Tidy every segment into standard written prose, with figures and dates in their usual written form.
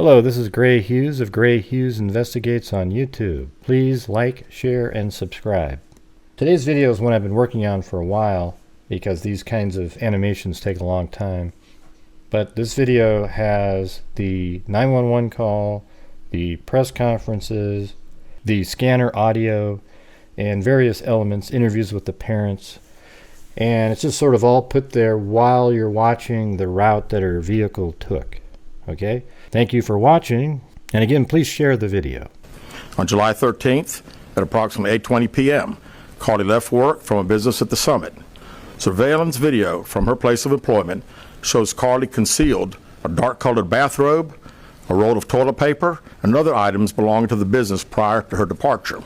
Hello, this is Grant Hughes of Grant Hughes Investigates on YouTube. Please like, share, and subscribe. Today's video is one I've been working on for a while because these kinds of animations take a long time. But this video has the 911 call, the press conferences, the scanner audio, and various elements, interviews with the parents. And it's just sort of all put there while you're watching the route that her vehicle took. Okay? Thank you for watching, and again, please share the video. On July 13th, at approximately 8:20 p.m., Carlee left work from a business at the Summit. Surveillance video from her place of employment shows Carlee concealed a dark-colored bathrobe, a roll of toilet paper, and other items belonging to the business prior to her departure.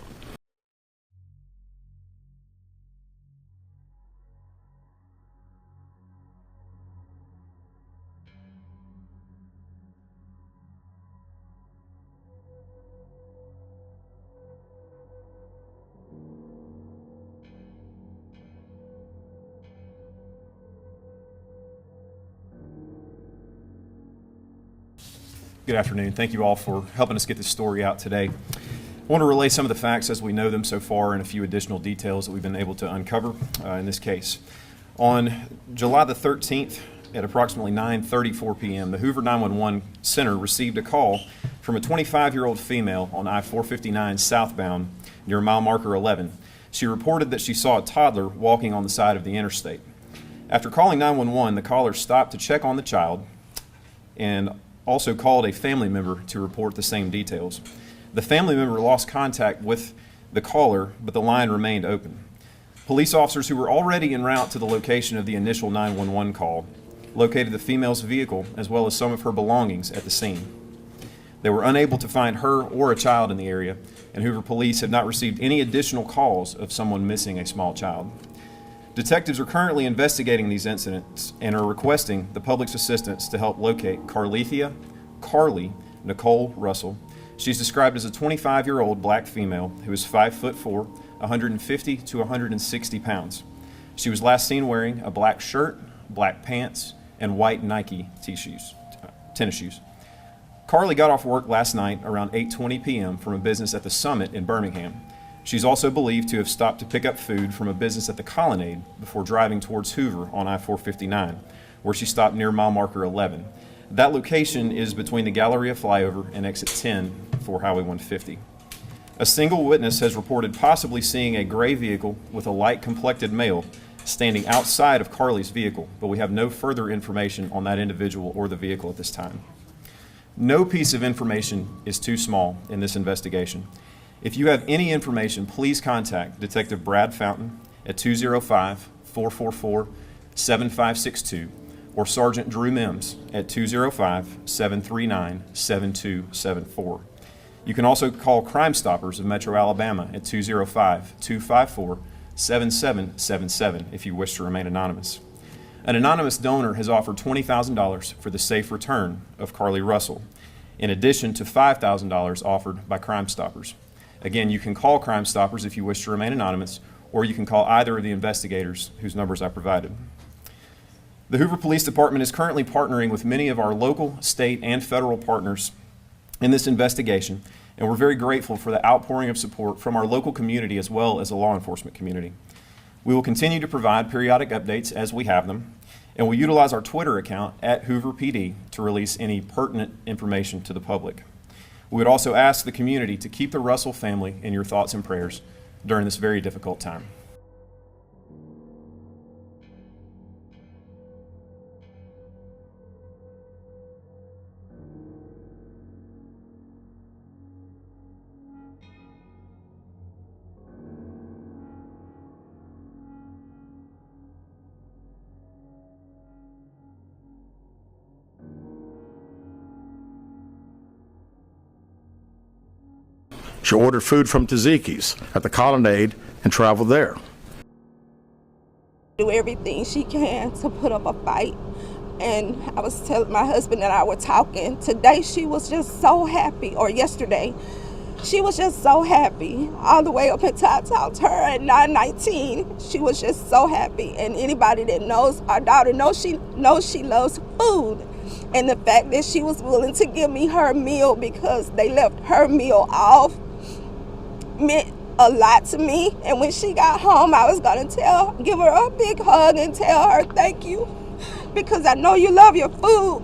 Good afternoon. Thank you all for helping us get this story out today. I want to relay some of the facts as we know them so far and a few additional details that we've been able to uncover in this case. On July the 13th at approximately 9:34 p.m., the Hoover 911 Center received a call from a 25-year-old female on I-459 southbound near mile marker 11. She reported that she saw a toddler walking on the side of the interstate. After calling 911, the caller stopped to check on the child and also called a family member to report the same details. The family member lost contact with the caller, but the line remained open. Police officers who were already en route to the location of the initial 911 call located the female's vehicle as well as some of her belongings at the scene. They were unable to find her or a child in the area, and Hoover police have not received any additional calls of someone missing a small child. Detectives are currently investigating these incidents and are requesting the public's assistance to help locate Carlee Nicole Russell. She's described as a 25-year-old black female who is 5'4", 150 to 160 pounds. She was last seen wearing a black shirt, black pants, and white Nike tennis shoes. Carlee got off work last night around 8:20 p.m. from a business at the Summit in Birmingham. She's also believed to have stopped to pick up food from a business at the Colonnade before driving towards Hoover on I-459, where she stopped near mile marker 11. That location is between the Galleria flyover and exit 10 for Highway 150. A single witness has reported possibly seeing a gray vehicle with a light-complected male standing outside of Carlee's vehicle, but we have no further information on that individual or the vehicle at this time. No piece of information is too small in this investigation. If you have any information, please contact Detective Brad Fountain at 205-444-7562 or Sergeant Drew Mims at 205-739-7274. You can also call Crime Stoppers of Metro Alabama at 205-254-7777 if you wish to remain anonymous. An anonymous donor has offered $20,000 for the safe return of Carlee Russell, in addition to $5,000 offered by Crime Stoppers. Again, you can call Crime Stoppers if you wish to remain anonymous, or you can call either of the investigators whose numbers I provided. The Hoover Police Department is currently partnering with many of our local, state, and federal partners in this investigation, and we're very grateful for the outpouring of support from our local community as well as the law enforcement community. We will continue to provide periodic updates as we have them, and we'll utilize our Twitter account at Hoover PD to release any pertinent information to the public. We would also ask the community to keep the Russell family in your thoughts and prayers during this very difficult time. She ordered food from Tzatziki's at the Colonnade and traveled there. Do everything she can to put up a fight. And I was telling my husband and I were talking. Today she was just so happy, or yesterday. She was just so happy all the way up until I talked to her at 9:19. She was just so happy. And anybody that knows our daughter knows she loves food. And the fact that she was willing to give me her meal because they left her meal off meant a lot to me. And when she got home, I was going to give her a big hug and tell her thank you, because I know you love your food.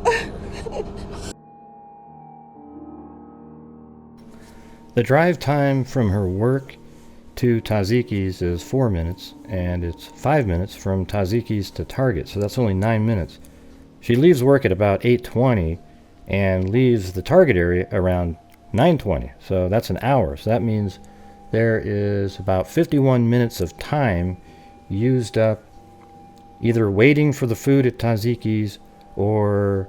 The drive time from her work to Taziki's is 4 minutes, and it's 5 minutes from Taziki's to Target, so that's only 9 minutes. She leaves work at about 8:20 and leaves the Target area around 9:20, so that's an hour. So that means there is about 51 minutes of time used up either waiting for the food at Taziki's or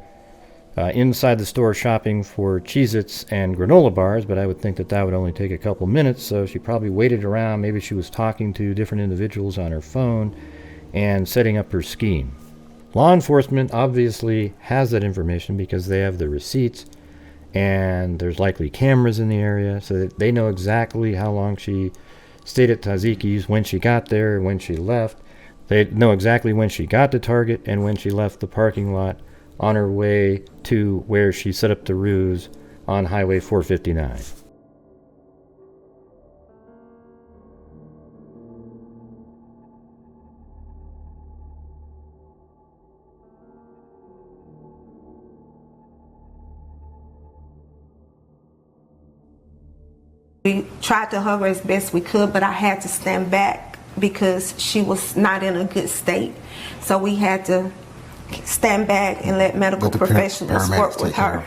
inside the store shopping for Cheez-Its and granola bars, but I would think that that would only take a couple minutes, so she probably waited around. Maybe she was talking to different individuals on her phone and setting up her scheme. Law enforcement obviously has that information because they have the receipts, and there's likely cameras in the area, so that they know exactly how long she stayed at Taziki's, when she got there, when she left. They know exactly when she got to Target and when she left the parking lot on her way to where she set up the ruse on Highway 459. We tried to hug her as best we could, but I had to stand back because she was not in a good state. So we had to stand back and let medical professionals work with her.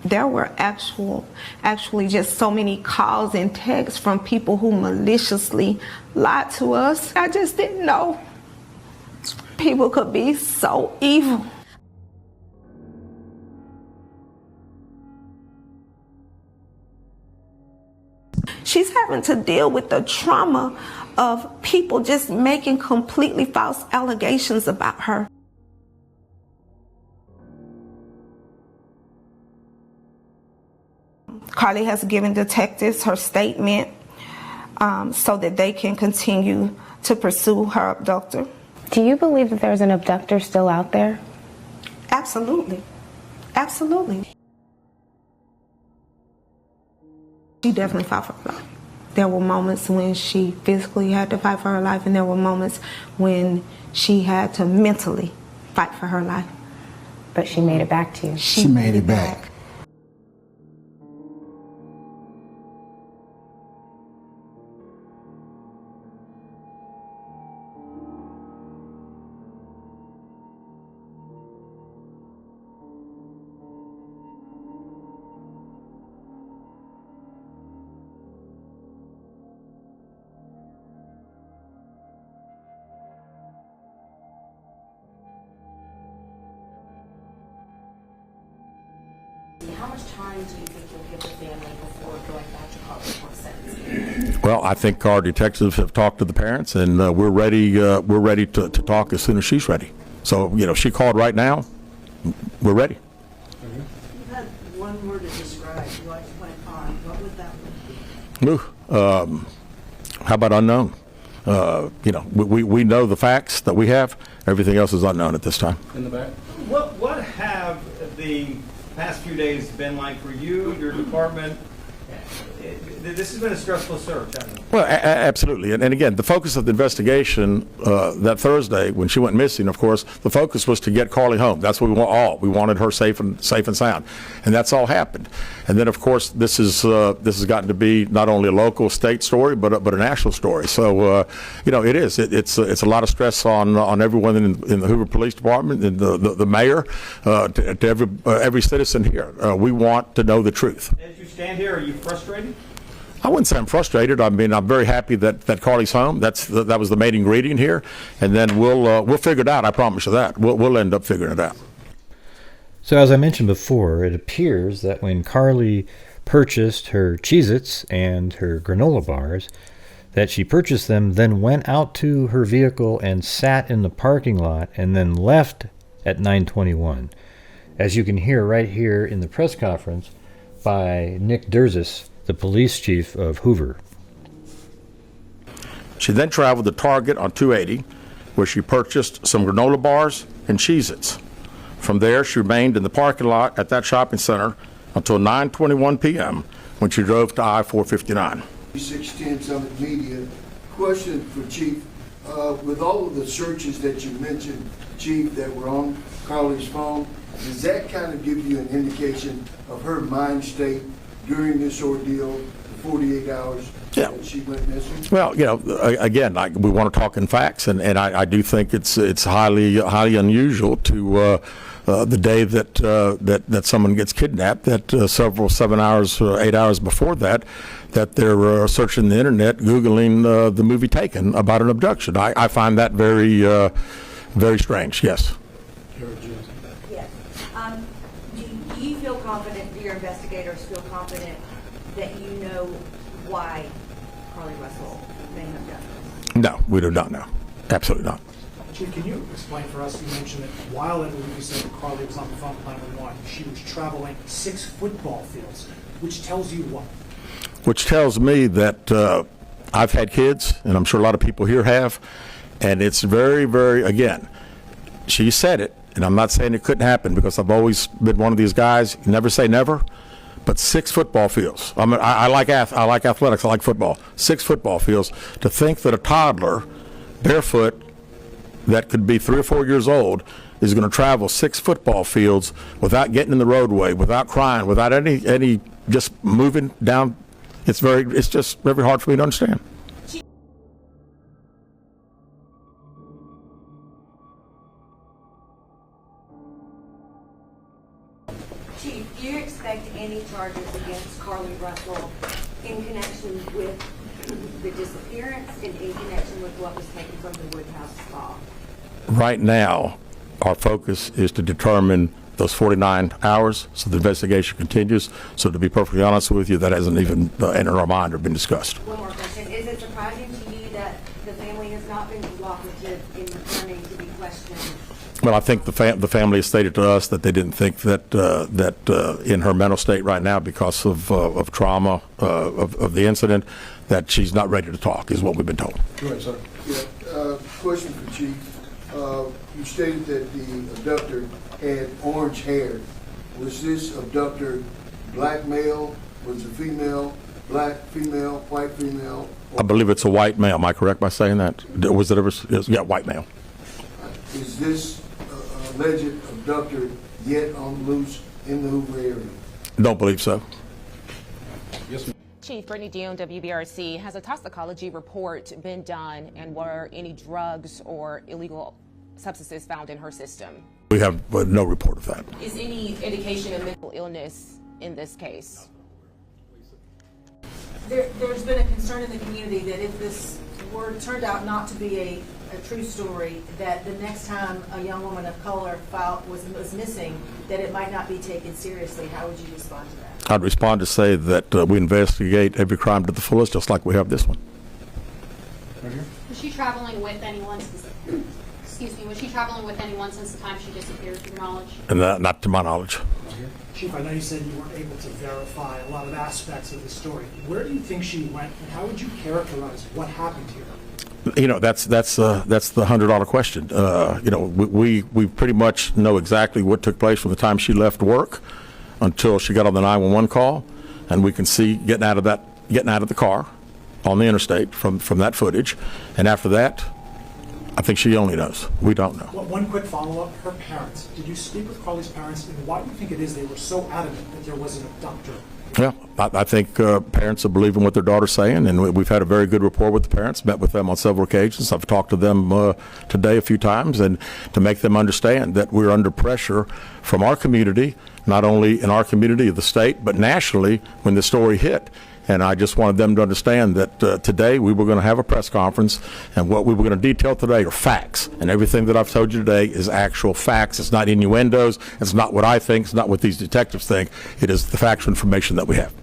There were actually just so many calls and texts from people who maliciously lied to us. I just didn't know people could be so evil. She's having to deal with the trauma of people just making completely false allegations about her. Carlee has given detectives her statement so that they can continue to pursue her abductor. Do you believe that there's an abductor still out there? Absolutely. Absolutely. She definitely fought for her life. There were moments when she physically had to fight for her life, and there were moments when she had to mentally fight for her life. But she made it back to you. She made it back. How much time do you think you'll give the family before going back to court for sentencing? Well, I think our detectives have talked to the parents, and we're ready to talk as soon as she's ready. So, if she called right now, we're ready. You had one word to describe. You like to play con. What would that word be? How about unknown? We know the facts that we have. Everything else is unknown at this time. In the back. What have the past few days been like for you, your department? This has been a stressful search, hasn't it? Well, absolutely. And again, the focus of the investigation that Thursday, when she went missing, of course, the focus was to get Carlee home. That's what we want all. We wanted her safe and sound. And that's all happened. And then, of course, this has gotten to be not only a local, state story, but a national story. So, it is. It's a lot of stress on everyone in the Hoover Police Department, and the mayor, to every citizen here. We want to know the truth. As you stand here, are you frustrated? I wouldn't say I'm frustrated. I mean, I'm very happy that Carlee's home. That was the main ingredient here, and then we'll figure it out. I promise you that. We'll end up figuring it out. So as I mentioned before, it appears that when Carlee purchased her Cheez-Its and her granola bars, that she purchased them, then went out to her vehicle and sat in the parking lot and then left at 9:21. As you can hear right here in the press conference by Nick Derzis, the police chief of Hoover. She then traveled to Target on 280, where she purchased some granola bars and Cheez-Its. From there, she remained in the parking lot at that shopping center until 9:21 p.m. when she drove to I-459. 610 Summit Media. Question for Chief. With all of the searches that you mentioned, Chief, that were on Carlee's phone, does that kind of give you an indication of her mind state during this ordeal, the 48 hours that she went missing? Well, again, we want to talk in facts, and I do think it's highly unusual to the day that someone gets kidnapped, that 7 hours, 8 hours before that they're searching the internet, Googling the movie Taken about an abduction. I find that very, very strange, yes. Yes. Do you feel confident, do your investigators feel confident that you know why Carlee Russell may have done this? No, we do not know. Absolutely not. Chief, can you explain for us, you mentioned that while you said that Carlee was on the phone with 911, she was traveling 6 football fields, which tells you what? Which tells me that I've had kids, and I'm sure a lot of people here have, and it's very, very, again, she said it, and I'm not saying it couldn't happen because I've always been one of these guys, never say never, but 6 football fields. I like athletics, I like football. 6 football fields. To think that a toddler, barefoot, that could be 3 or 4 years old, is going to travel 6 football fields without getting in the roadway, without crying, without any just moving down. It's just very hard for me to understand. Chief, do you expect any charges against Carlee Russell in connection with the disappearance and in connection with what was taken from the Woodhouse spa? Right now, our focus is to determine those 49 hours, so the investigation continues. So to be perfectly honest with you, that hasn't even entered our mind or been discussed. One more question. Is it surprising to you that the family has not been cooperative in returning to be questioned? Well, I think the family has stated to us that they didn't think that in her mental state right now, because of trauma of the incident, that she's not ready to talk, is what we've been told. Go ahead, sir. Yeah, question for Chief. You stated that the abductor had orange hair. Was this abductor black male? Was it female? Black female? White female? I believe it's a white male. Am I correct by saying that? Was it ever? Yeah, white male. Is this alleged abductor yet on loose in the Hoover area? Don't believe so. Yes, ma'am. Chief Brittany Dion, WBRC. Has a toxicology report been done, and were any drugs or illegal substances found in her system? We have no report of that. Is any indication of mental illness in this case? There's been a concern in the community that if this turned out not to be a true story, that the next time a young woman of color was missing, that it might not be taken seriously. How would you respond to that? I'd respond to say that we investigate every crime to the fullest, just like we have this one. Was she traveling with anyone? Was she traveling with anyone since the time she disappeared, to your knowledge? And not to my knowledge. Chief, I know you said you weren't able to verify a lot of aspects of the story. Where do you think she went, and how would you characterize what happened to her? You know, that's the $100 question. We pretty much know exactly what took place from the time she left work until she got on the 911 call, and we can see getting out of the car on the interstate from that footage. And after that, I think she only knows. We don't know. Well, one quick follow-up. Her parents. Did you speak with Carlee's parents, and why do you think it is they were so adamant that there was an abductor? Yeah, I think parents are believing what their daughter's saying, and we've had a very good rapport with the parents, met with them on several occasions. I've talked to them today a few times, and to make them understand that we're under pressure from our community, not only in our community of the state, but nationally when the story hit. And I just wanted them to understand that today we were going to have a press conference, and what we were going to detail today are facts. And everything that I've told you today is actual facts. It's not innuendos. It's not what I think. It's not what these detectives think. It is the factual information that we have.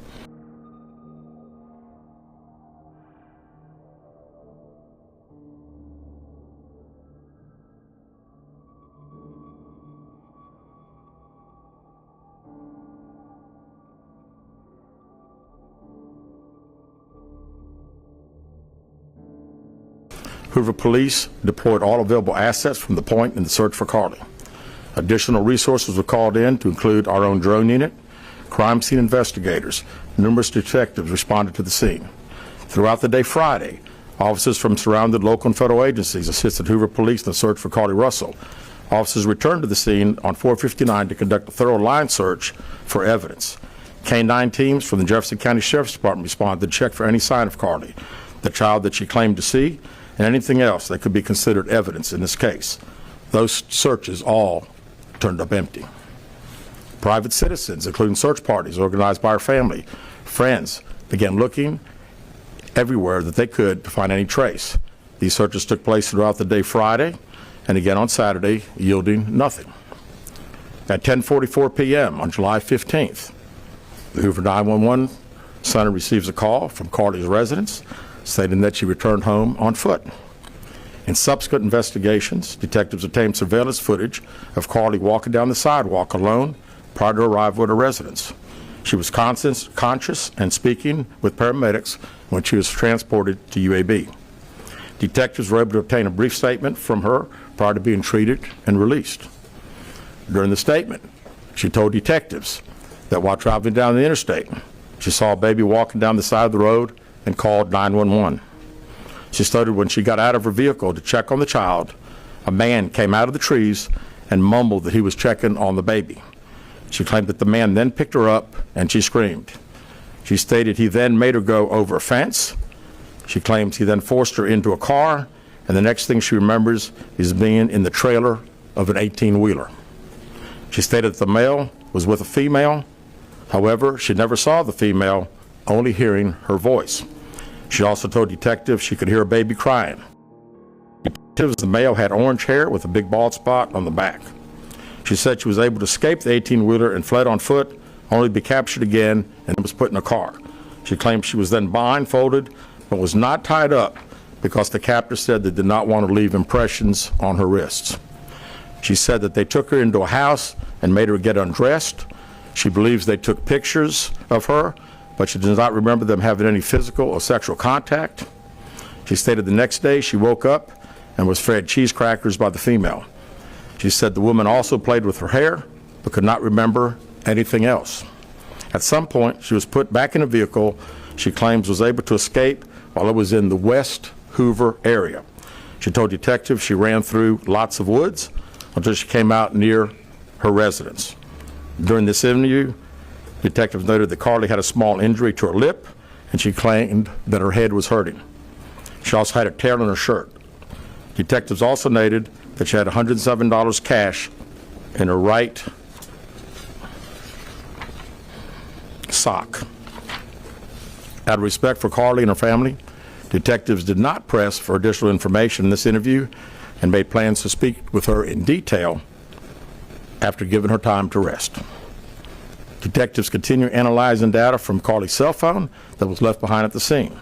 Hoover police deployed all available assets from the point in the search for Carlee. Additional resources were called in to include our own drone unit, crime scene investigators. Numerous detectives responded to the scene. Throughout the day Friday, officers from surrounding local and federal agencies assisted Hoover police in the search for Carlee Russell. Officers returned to the scene on 459 to conduct a thorough line search for evidence. K-9 teams from the Jefferson County Sheriff's Department responded to check for any sign of Carlee, the child that she claimed to see, and anything else that could be considered evidence in this case. Those searches all turned up empty. Private citizens, including search parties organized by her family, friends, began looking everywhere that they could to find any trace. These searches took place throughout the day Friday and again on Saturday, yielding nothing. At 10:44 p.m. on July 15th, the Hoover 911 center receives a call from Carlee's residence stating that she returned home on foot. In subsequent investigations, detectives obtained surveillance footage of Carlee walking down the sidewalk alone prior to arrival at her residence. She was conscious and speaking with paramedics when she was transported to UAB. Detectives were able to obtain a brief statement from her prior to being treated and released. During the statement, she told detectives that while traveling down the interstate, she saw a baby walking down the side of the road and called 911. She stated when she got out of her vehicle to check on the child, a man came out of the trees and mumbled that he was checking on the baby. She claimed that the man then picked her up and she screamed. She stated he then made her go over a fence. She claims he then forced her into a car, and the next thing she remembers is being in the trailer of an 18-wheeler. She stated that the male was with a female. However, she never saw the female, only hearing her voice. She also told detectives she could hear a baby crying. Detectives, the male had orange hair with a big bald spot on the back. She said she was able to escape the 18-wheeler and fled on foot, only to be captured again and was put in a car. She claimed she was then blindfolded but was not tied up because the captor said they did not want to leave impressions on her wrists. She said that they took her into a house and made her get undressed. She believes they took pictures of her, but she does not remember them having any physical or sexual contact. She stated the next day she woke up and was fed cheese crackers by the female. She said the woman also played with her hair, but could not remember anything else. At some point, she was put back in a vehicle she claims was able to escape while it was in the West Hoover area. She told detectives she ran through lots of woods until she came out near her residence. During this interview, detectives noted that Carlee had a small injury to her lip, and she claimed that her head was hurting. She also had a tear in her shirt. Detectives also noted that she had $107 cash in her right sock. Out of respect for Carlee and her family, detectives did not press for additional information in this interview and made plans to speak with her in detail after giving her time to rest. Detectives continue analyzing data from Carlee's cell phone that was left behind at the scene.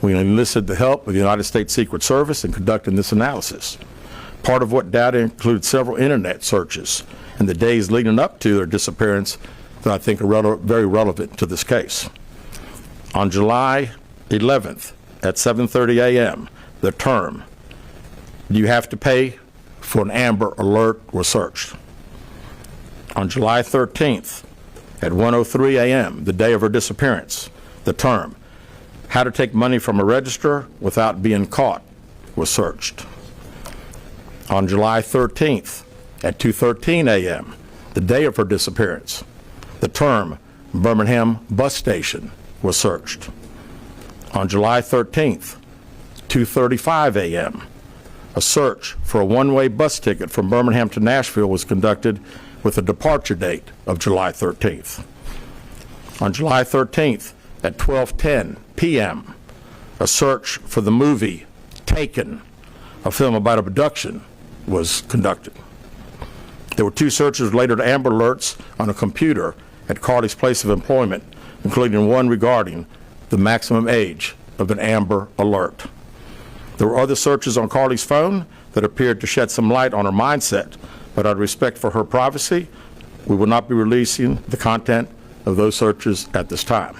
We enlisted the help of the United States Secret Service in conducting this analysis. Part of what data included several internet searches in the days leading up to their disappearance that I think are very relevant to this case. On July 11th at 7:30 a.m., the term, "Do you have to pay for an Amber Alert?" was searched. On July 13th at 1:03 a.m., the day of her disappearance, the term, "How to take money from a register without being caught," was searched. On July 13th at 2:13 a.m., the day of her disappearance, the term Birmingham bus station was searched. On July 13th, 2:35 a.m., a search for a one-way bus ticket from Birmingham to Nashville was conducted with a departure date of July 13th. On July 13th at 12:10 p.m., a search for the movie Taken, a film about abduction, was conducted. There were two searches related to Amber Alerts on a computer at Carlee's place of employment, including one regarding the maximum age of an Amber Alert. There were other searches on Carlee's phone that appeared to shed some light on her mindset, but out of respect for her privacy, we will not be releasing the content of those searches at this time.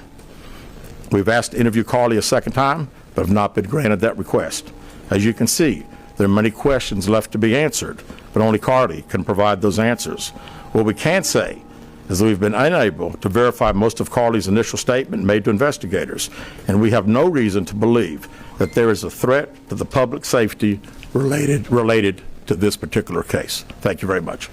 We've asked to interview Carlee a second time, but have not been granted that request. As you can see, there are many questions left to be answered, but only Carlee can provide those answers. What we can say is that we've been unable to verify most of Carlee's initial statement made to investigators, and we have no reason to believe that there is a threat to the public safety related to this particular case. Thank you very much.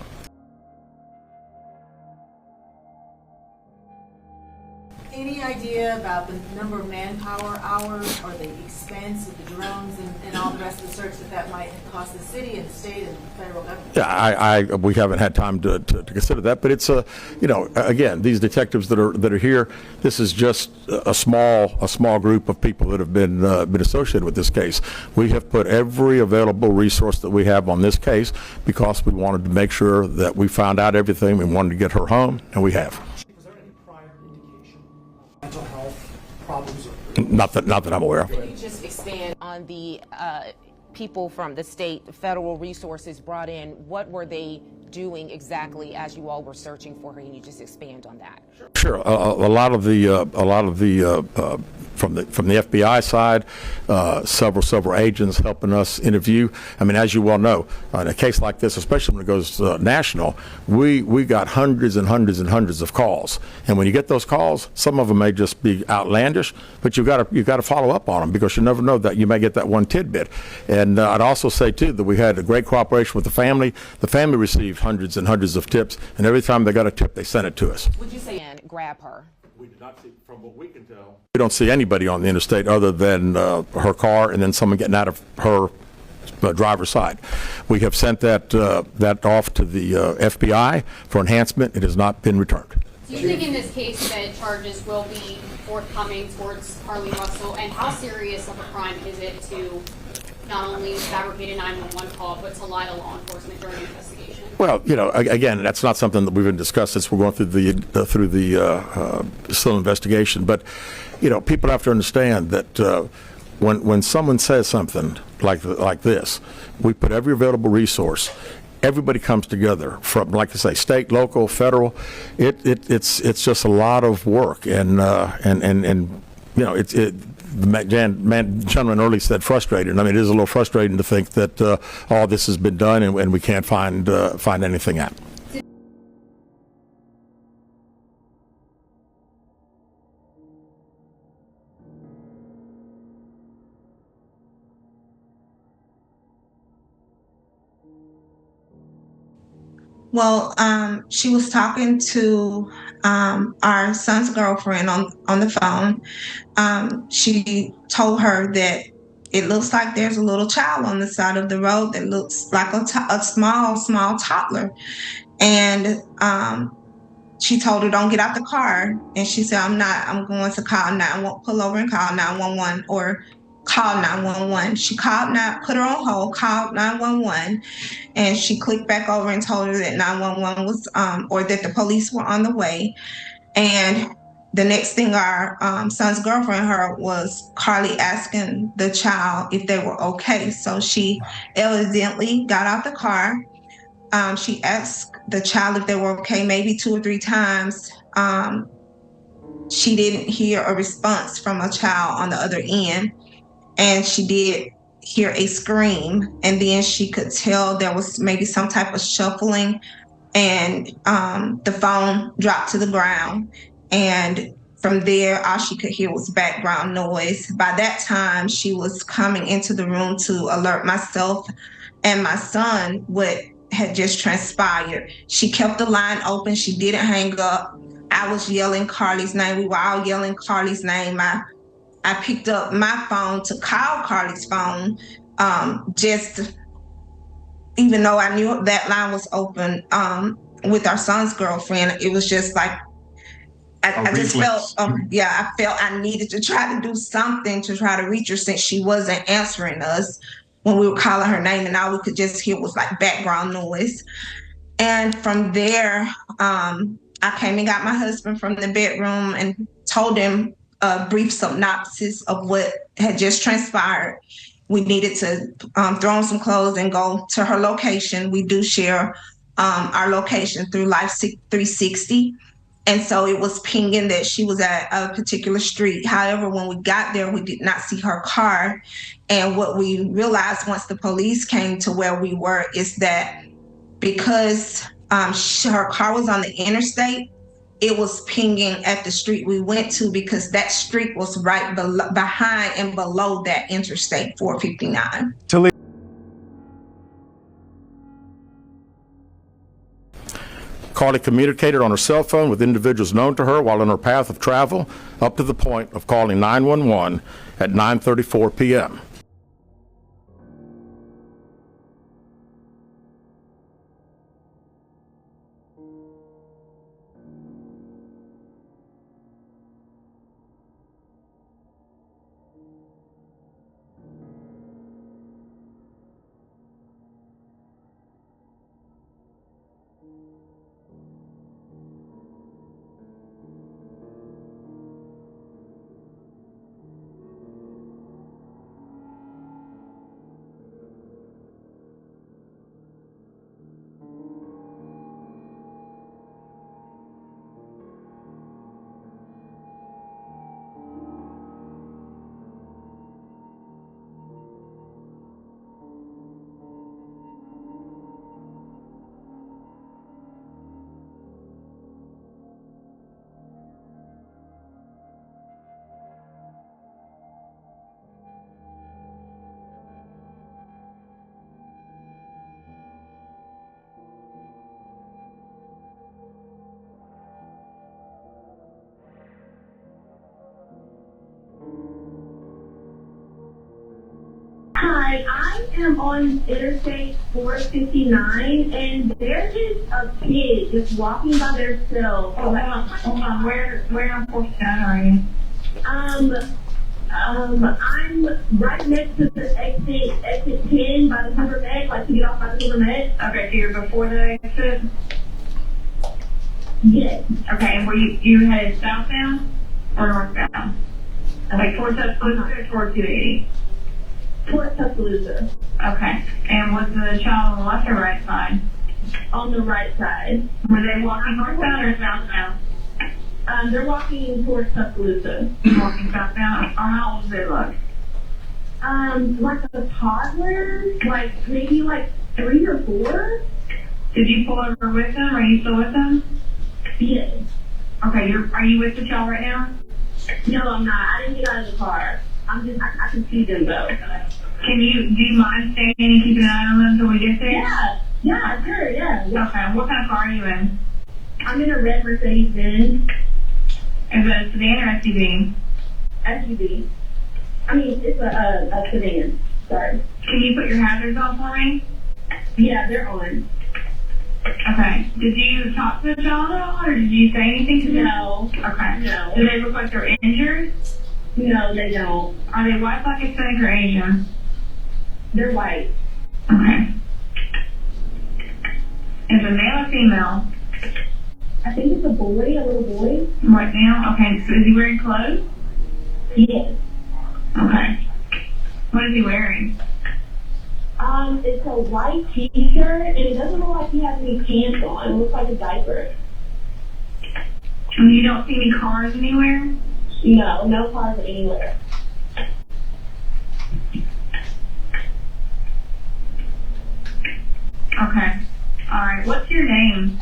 Any idea about the number of manpower hours or the expense of the drones and all the rest of the search that might cost the city and the state and the federal government? Yeah, we haven't had time to consider that, but it's again, these detectives that are here, this is just a small group of people that have been associated with this case. We have put every available resource that we have on this case because we wanted to make sure that we found out everything. We wanted to get her home, and we have. Was there any prior indication of mental health problems? Not that I'm aware of. Can you just expand on the people from the state, federal resources brought in? What were they doing exactly as you all were searching for her? Can you just expand on that? Sure. A lot of the from the FBI side, several agents helping us interview. I mean, as you well know, in a case like this, especially when it goes national, we got hundreds and hundreds of calls. And when you get those calls, some of them may just be outlandish, but you've got to follow up on them because you never know that you may get that one tidbit. And I'd also say too that we had a great cooperation with the family. The family received hundreds and hundreds of tips, and every time they got a tip, they sent it to us. Would you say and grab her? We did not see, from what we can tell. We don't see anybody on the interstate other than her car and then someone getting out of her driver's side. We have sent that off to the FBI for enhancement. It has not been returned. Do you think in this case that charges will be forthcoming towards Carlee Russell, and how serious of a crime is it to not only fabricate a 911 call, but to lie to law enforcement during an investigation? Well, again, that's not something that we've been discussed since we're going through the still investigation. But, people have to understand that when someone says something like this, we put every available resource. Everybody comes together from, like I say, state, local, federal. It's just a lot of work, and the gentleman earlier said frustrated. I mean, it is a little frustrating to think that all this has been done and we can't find anything out. Well, she was talking to our son's girlfriend on the phone. She told her that it looks like there's a little child on the side of the road that looks like a small toddler. And she told her, don't get out the car. And she said, I'm going to pull over and call 911 or call 911. She put her on hold, called 911, and she clicked back over and told her that 911 was, or that the police were on the way. And the next thing our son's girlfriend heard was Carlee asking the child if they were okay. So she evidently got out the car. She asked the child if they were okay, maybe 2 or 3 times. She didn't hear a response from a child on the other end. And she did hear a scream, and then she could tell there was maybe some type of shuffling, and the phone dropped to the ground. And from there, all she could hear was background noise. By that time, she was coming into the room to alert myself and my son what had just transpired. She kept the line open. She didn't hang up. I was yelling Carlee's name. We were all yelling Carlee's name. I picked up my phone to call Carlee's phone, just even though I knew that line was open with our son's girlfriend. It was just like, I just felt, I felt I needed to try to do something to try to reach her since she wasn't answering us when we were calling her name, and all we could just hear was like background noise. And from there, I came and got my husband from the bedroom and told him a brief synopsis of what had just transpired. We needed to throw on some clothes and go to her location. We do share our location through Life 360. And so it was pinging that she was at a particular street. However, when we got there, we did not see her car. And what we realized once the police came to where we were is that because her car was on the interstate, it was pinging at the street we went to because that street was right behind and below that interstate 459. Carlee communicated on her cell phone with individuals known to her while on her path of travel up to the point of calling 911 at 9:34 p.m. Hi, I am on Interstate 459, and there is a kid just walking by themselves. Hold on. Where on 459 are you? I'm right next to the exit 10 by the Hoover Med, like to get off by the Hoover Med. Okay, so you're before the exit? Yes. Okay, and were you headed southbound or northbound? Like towards Tuscaloosa or towards 280? Towards Tuscaloosa. Okay, and was the child on the left or right side? On the right side. Were they walking northbound or southbound? They're walking towards Tuscaloosa. Walking southbound? Or how old do they look? Like a toddler, maybe 3 or 4. Did you pull over with them? Are you still with them? Yes. Okay, are you with the child right now? No, I'm not. I didn't get out of the car. I can see them though. Do you mind staying and keeping an eye on them until we get there? Yeah, sure, yeah. Okay, what kind of car are you in? I'm in a red Mercedes-Benz. Is it a sedan or SUV? SUV. I mean, it's a sedan. Sorry. Can you put your hazards on for me? Yeah, they're on. Okay. Did you talk to the child at all, or did you say anything to them? No. Okay. No. Do they look like they're injured? No, they don't. Are they white, black, Hispanic, or Asian? They're white. Okay. Is it male or female? I think it's a boy, a little boy. Right now? Okay, so is he wearing clothes? Yes. Okay. What is he wearing? It's a white t-shirt, and it doesn't look like he has any pants on. It looks like a diaper. And you don't see any cars anywhere? No, no cars anywhere. Okay. All right. What's your name?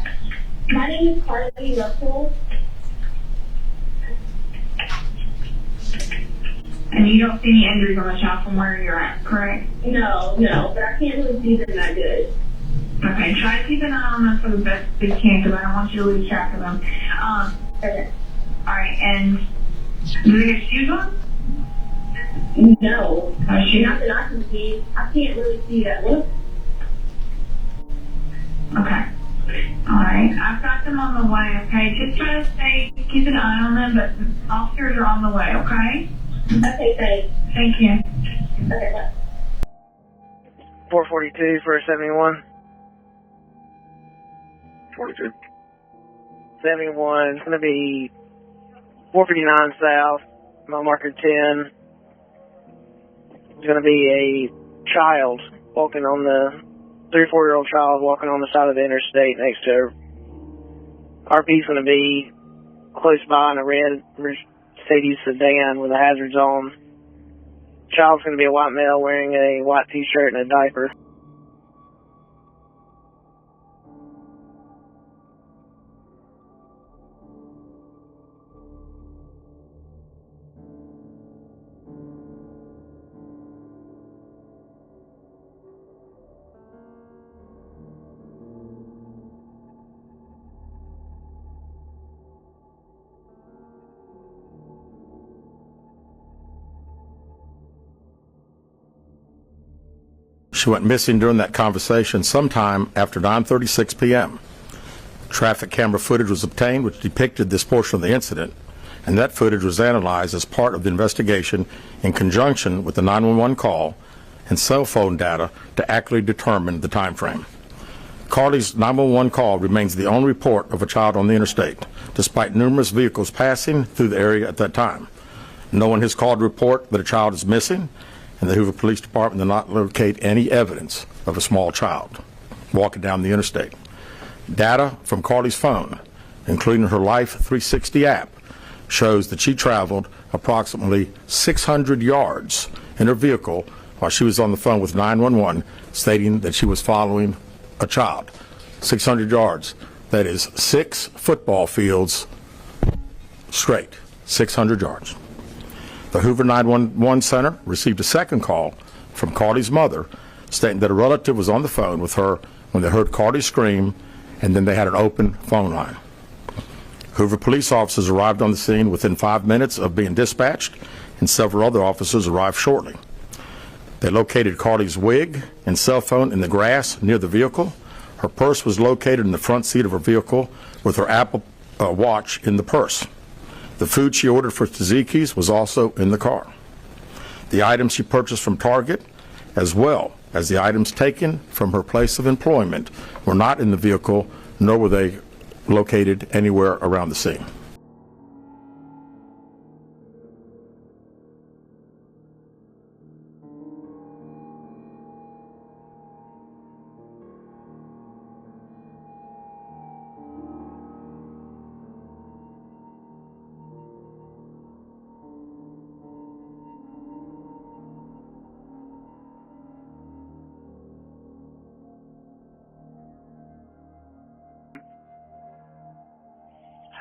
My name is Carlee Russell. And you don't see any injuries on the child from where you're at, correct? No, but I can't really see them that good. Okay, try to keep an eye on them for the best you can, because I don't want you to lose track of them. Okay. All right, and do they have shoes on? No. Not that I can see. I can't really see that. Look. Okay. All right, I've got them on the way, okay? Just try to keep an eye on them, but the officers are on the way, okay? Okay, thanks. Thank you. Okay, bye. 442 for 71. 42. 71. It's going to be 459 south, mile marker 10. It's going to be a child walking on the 3 or 4-year-old child walking on the side of the interstate next to her. RP's going to be close by in a red Mercedes sedan with the hazards on. Child's going to be a white male wearing a white t-shirt and a diaper. She went missing during that conversation sometime after 9:36 p.m. Traffic camera footage was obtained which depicted this portion of the incident, and that footage was analyzed as part of the investigation in conjunction with the 911 call and cell phone data to accurately determine the time frame. Carlee's 911 call remains the only report of a child on the interstate, despite numerous vehicles passing through the area at that time. No one has called to report that a child is missing, and the Hoover Police Department did not locate any evidence of a small child walking down the interstate. Data from Carlee's phone, including her Life 360 app, shows that she traveled approximately 600 yards in her vehicle while she was on the phone with 911, stating that she was following a child. 600 yards. That is 6 football fields straight. 600 yards. The Hoover 911 Center received a second call from Carlee's mother stating that a relative was on the phone with her when they heard Carlee scream, and then they had an open phone line. Hoover police officers arrived on the scene within 5 minutes of being dispatched, and several other officers arrived shortly. They located Carlee's wig and cell phone in the grass near the vehicle. Her purse was located in the front seat of her vehicle with her Apple Watch in the purse. The food she ordered for tzatziki's was also in the car. The items she purchased from Target, as well as the items taken from her place of employment, were not in the vehicle, nor were they located anywhere around the scene.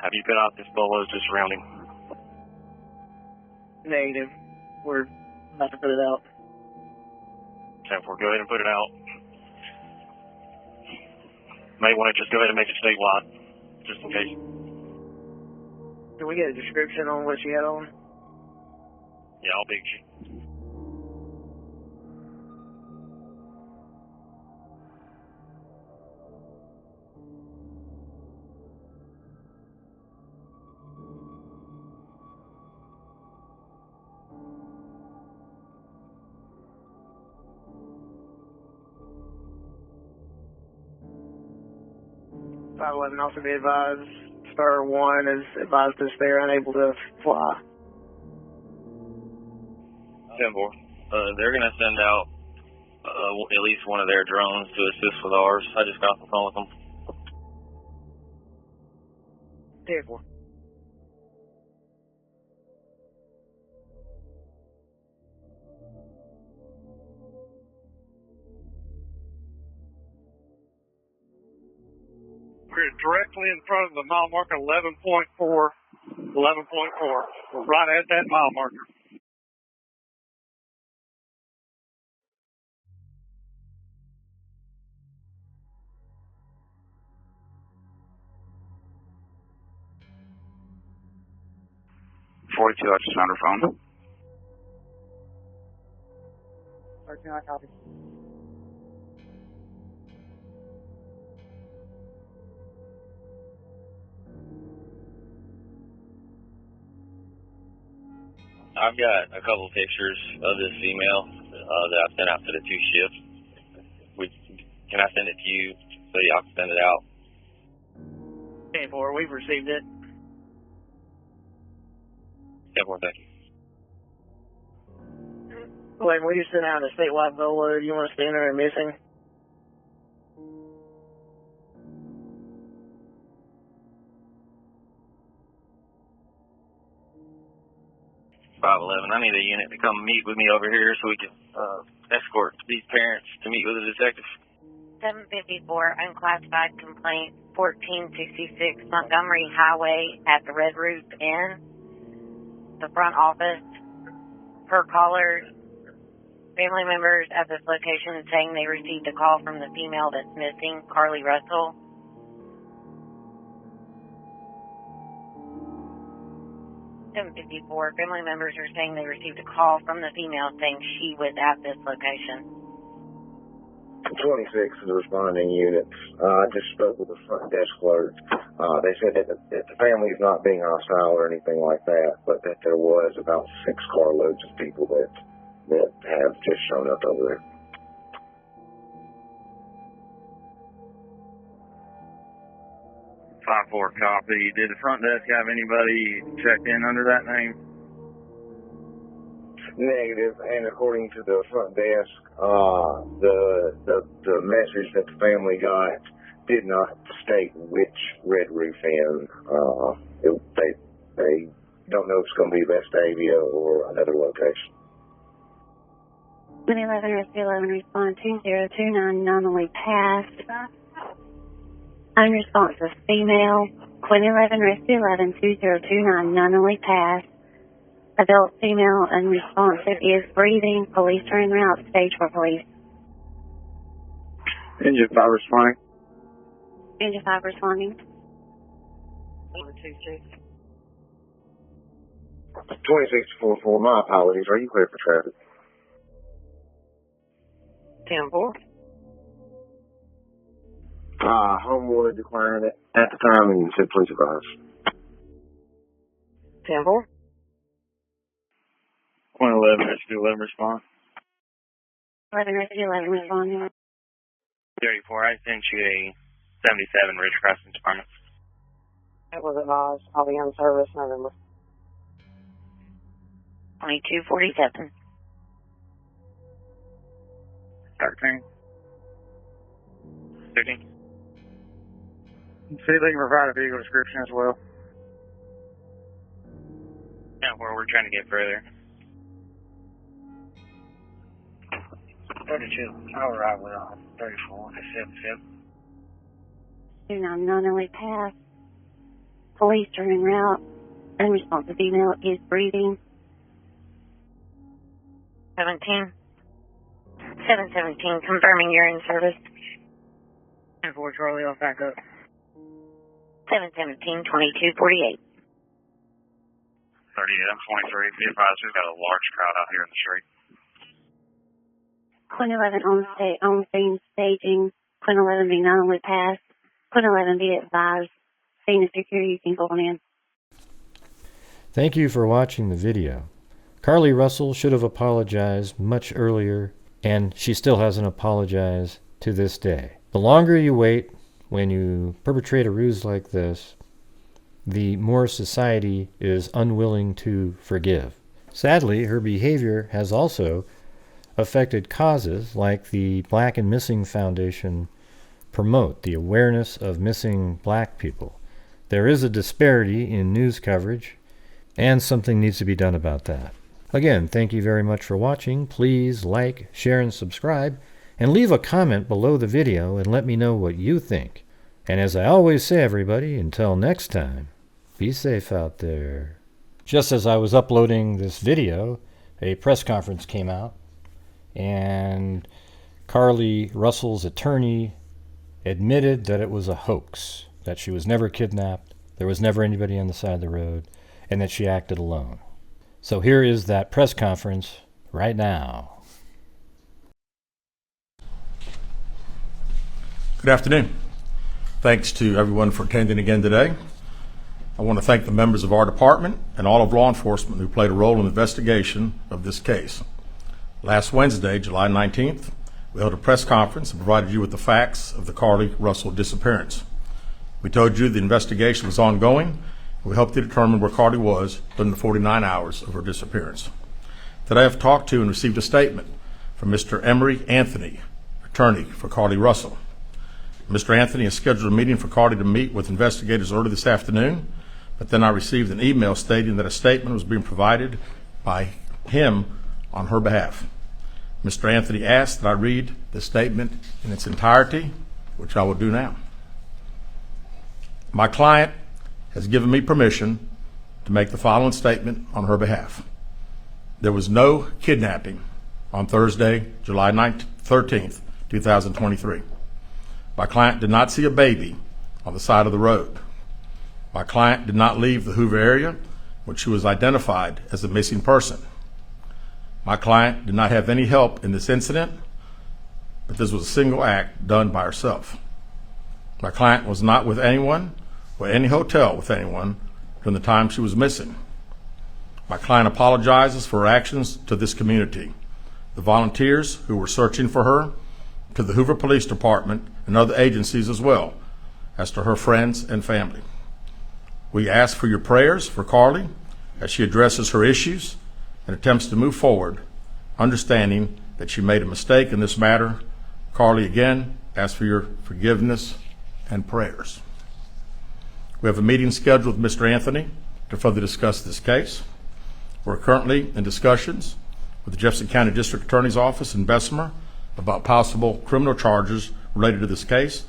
Have you put out this bolos just surrounding? Negative. We're about to put it out. 10-4, go ahead and put it out. May want to just go ahead and make it statewide, just in case. Can we get a description on what she had on? Yeah, I'll beat you. Also be advised, Star 1 is advised us they're unable to fly. 10-4. They're going to send out at least one of their drones to assist with ours. I just got off the phone with them. 10-4. We're directly in front of the mile marker 11.4. 11.4. We're right at that mile marker. I just found her phone. 13, I copy. I've got a couple of pictures of this email that I sent out to the 2 shifts. Can I send it to you so y'all can send it out? 10-4, we've received it. 10-4, thank you. Wait, we just sent out a statewide bolo. Do you want us to enter a missing? 511. I need a unit to come meet with me over here so we can escort these parents to meet with a detective. 754, unclassified complaint, 1466 Montgomery Highway at the Red Roof Inn, the front office. Per caller, family members at this location saying they received a call from the female that's missing, Carlee Russell. .54, family members are saying they received a call from the female saying she was at this location. 26 is the responding units. I just spoke with the front desk clerk. They said that the family is not being hostile or anything like that, but that there was about 6 carloads of people that have just shown up over there. .54 copy. Did the front desk have anybody checked in under that name? Negative, and according to the front desk, the message that the family got did not state which Red Roof Inn. They don't know if it's going to be Vestavia or another location. 2011 Rescue 11 respond 2029 nominally passed. Unresponsive female. 2011 Rescue 11 2029 nominally passed. Adult female unresponsive is breathing. Police are en route. Stage 4 police. Engine 5 responding. Engine 5 responding. 2644, my apologies. Are you clear for traffic? 10-4. Homewood declaring it at the time and said please advise. 10-4. 111 Rescue 11 respond. 11 Rescue 11 responding. 34, I sent you a 77 Ridge Crossing Department. That was advised. I'll be on service November. 2247. 13. 13. See if they can provide a vehicle description as well. Yeah, we're trying to get further. 32. I'll arrive with 34. 77. 29 nominally passed. Police are en route. Unresponsive female is breathing. 17. 717, confirming you're in service. 10-4 Charlie, I'll back up. 717, 2248. 38, I'm 23. Be advised, we've got a large crowd out here in the street. 2011 on scene staging. 2011 be nominally passed. 2011 be advised. Scene is secure, you can go on in. Thank you for watching the video. Carlee Russell should have apologized much earlier, and she still hasn't apologized to this day. The longer you wait when you perpetrate a ruse like this, the more society is unwilling to forgive. Sadly, her behavior has also affected causes like the Black and Missing Foundation promote the awareness of missing black people. There is a disparity in news coverage, and something needs to be done about that. Again, thank you very much for watching. Please like, share, and subscribe, and leave a comment below the video and let me know what you think. And as I always say, everybody, until next time, be safe out there. Just as I was uploading this video, a press conference came out, and Carlee Russell's attorney admitted that it was a hoax, that she was never kidnapped, there was never anybody on the side of the road, and that she acted alone. So here is that press conference right now. Good afternoon. Thanks to everyone for attending again today. I want to thank the members of our department and all of law enforcement who played a role in the investigation of this case. Last Wednesday, July 19th, we held a press conference and provided you with the facts of the Carlee Russell disappearance. We told you the investigation was ongoing. We helped you determine where Carlee was during the 49 hours of her disappearance. Today I've talked to and received a statement from Mr. Emery Anthony, attorney for Carlee Russell. Mr. Anthony has scheduled a meeting for Carlee to meet with investigators early this afternoon, but then I received an email stating that a statement was being provided by him on her behalf. Mr. Anthony asked that I read the statement in its entirety, which I will do now. My client has given me permission to make the following statement on her behalf. There was no kidnapping on Thursday, July 13th, 2023. My client did not see a baby on the side of the road. My client did not leave the Hoover area when she was identified as a missing person. My client did not have any help in this incident, but this was a single act done by herself. My client was not with anyone or any hotel with anyone during the time she was missing. My client apologizes for her actions to this community, the volunteers who were searching for her, to the Hoover Police Department and other agencies as well, as to her friends and family. We ask for your prayers for Carlee as she addresses her issues and attempts to move forward, understanding that she made a mistake in this matter. Carlee, again, asks for your forgiveness and prayers. We have a meeting scheduled with Mr. Anthony to further discuss this case. We're currently in discussions with the Jefferson County District Attorney's Office in Bessemer about possible criminal charges related to this case,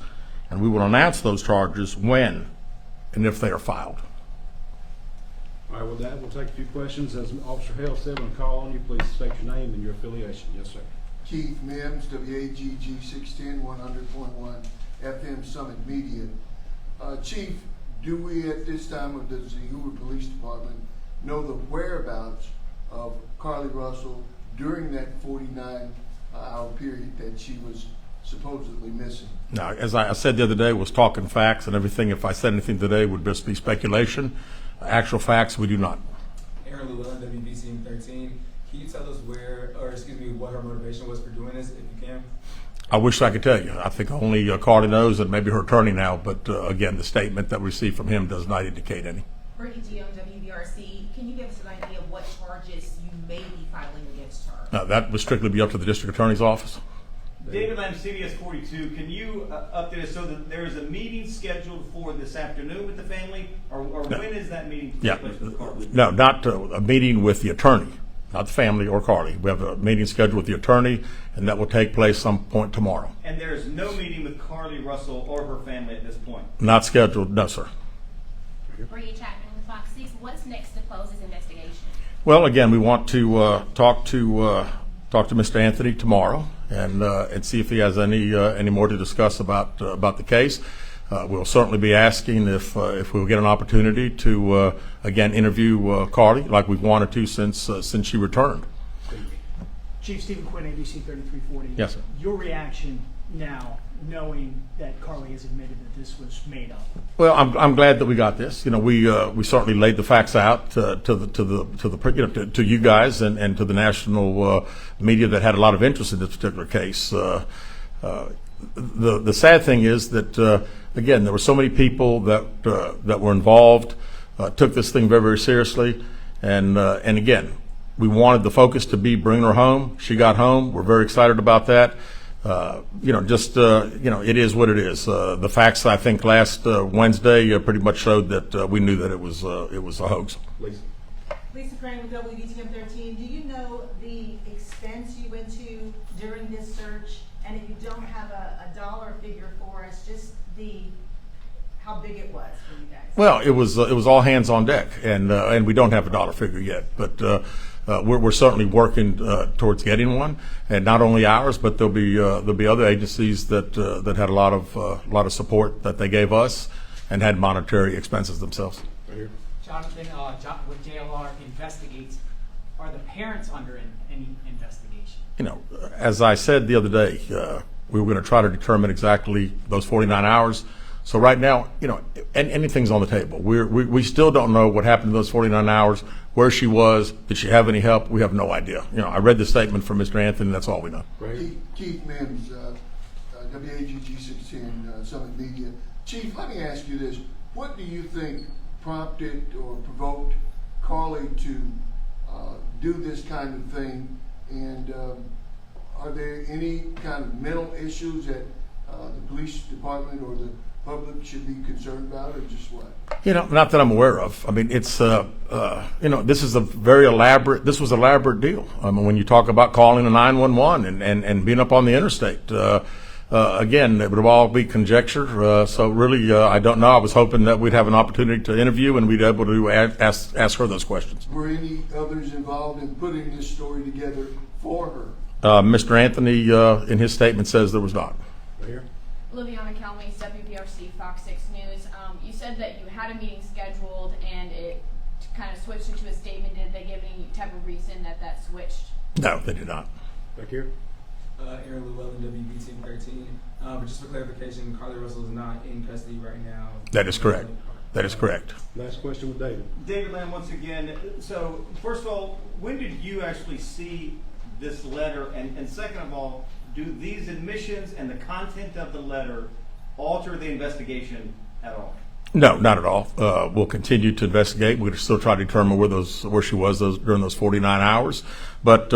and we will announce those charges when and if they are filed. All right, with that, we'll take a few questions. As Officer Hale said, when I call on you, please state your name and your affiliation. Yes, sir. Keith Mims, WAGG 610 100.1 FM Summit Media. Chief, do we at this time, or does the Hoover Police Department know the whereabouts of Carlee Russell during that 49-hour period that she was supposedly missing? Now, as I said the other day, was talking facts and everything. If I said anything today, would just be speculation. Actual facts, we do not. Aaron Llewellyn, WBC 13. Can you tell us what her motivation was for doing this, if you can? I wish I could tell you. I think only Carlee knows, and maybe her attorney now, but again, the statement that we received from him does not indicate any. Brittany G. on WBRC, can you give us an idea of what charges you may be filing against her? That would strictly be up to the district attorney's office. David Lamb, CBS 42, can you update us so that there is a meeting scheduled for this afternoon with the family, or No. when is that meeting Yeah, take place with Carlee? no, not a meeting with the attorney, not the family or Carlee. We have a meeting scheduled with the attorney, and that will take place some point tomorrow. And there is no meeting with Carlee Russell or her family at this point? Not scheduled, no, sir. Bree Chapman with Fox 6. What's next to close this investigation? Well, again, we want to talk to Mr. Anthony tomorrow and see if he has any more to discuss about the case. We'll certainly be asking if we'll get an opportunity to again interview Carlee like we've wanted to since she returned. Chief Stephen Quinn, ABC 3340. Yes, sir. Your reaction now, knowing that Carlee has admitted that this was made up? Well, I'm glad that we got this. You know, we certainly laid the facts out to you guys and to the national media that had a lot of interest in this particular case. The sad thing is that again, there were so many people that were involved, took this thing very, very seriously, and again, we wanted the focus to be bringing her home. She got home. We're very excited about that. It is what it is. The facts, I think, last Wednesday pretty much showed that we knew that it was a hoax. Lisa Crane with WBTM 13. Do you know the expense you went to during this search? And if you don't have a dollar figure for us, just how big it was for you guys? Well, it was all hands on deck, and we don't have a dollar figure yet, but we're certainly working towards getting one, and not only ours, but there'll be other agencies that had a lot of support that they gave us and had monetary expenses themselves. Right here. Jonathan, with JLR Investigates, are the parents under any investigation? You know, as I said the other day, we were going to try to determine exactly those 49 hours. So right now, you know, anything's on the table. We still don't know what happened in those 49 hours, where she was, did she have any help? We have no idea. You know, I read the statement from Mr. Anthony, that's all we know. Keith Mims, WAGG 610 Summit Media. Chief, let me ask you this. What do you think prompted or provoked Carlee to do this kind of thing? And are there any kind of mental issues that the police department or the public should be concerned about, or just what? Not that I'm aware of. I mean, it's, this is this was an elaborate deal. I mean, when you talk about calling a 911 and being up on the interstate, again, it would all be conjecture. So really, I don't know. I was hoping that we'd have an opportunity to interview and we'd be able to ask her those questions. Were any others involved in putting this story together for her? Mr. Anthony, in his statement, says there was not. Right here. Liviana Calmes, WPRC, Fox 6 News. You said that you had a meeting scheduled and it kind of switched into a statement. Did they give any type of reason that switched? No, they did not. Back here. Aaron Llewellyn, WBT 13. But just for clarification, Carlee Russell is not in custody right now. That is correct. That is correct. Last question with David. David Lamb, once again. So, first of all, when did you actually see this letter? And second of all, do these admissions and the content of the letter alter the investigation at all? No, not at all. We'll continue to investigate. We'll still try to determine where she was during those 49 hours. But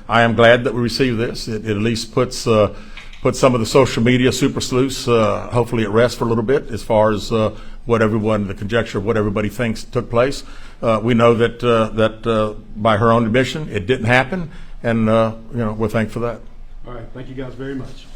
I am glad that we received this. It at least puts some of the social media super sleuths hopefully at rest for a little bit as far as the conjecture of what everybody thinks took place. We know that by her own admission, it didn't happen, and we're thankful for that. All right. Thank you guys very much.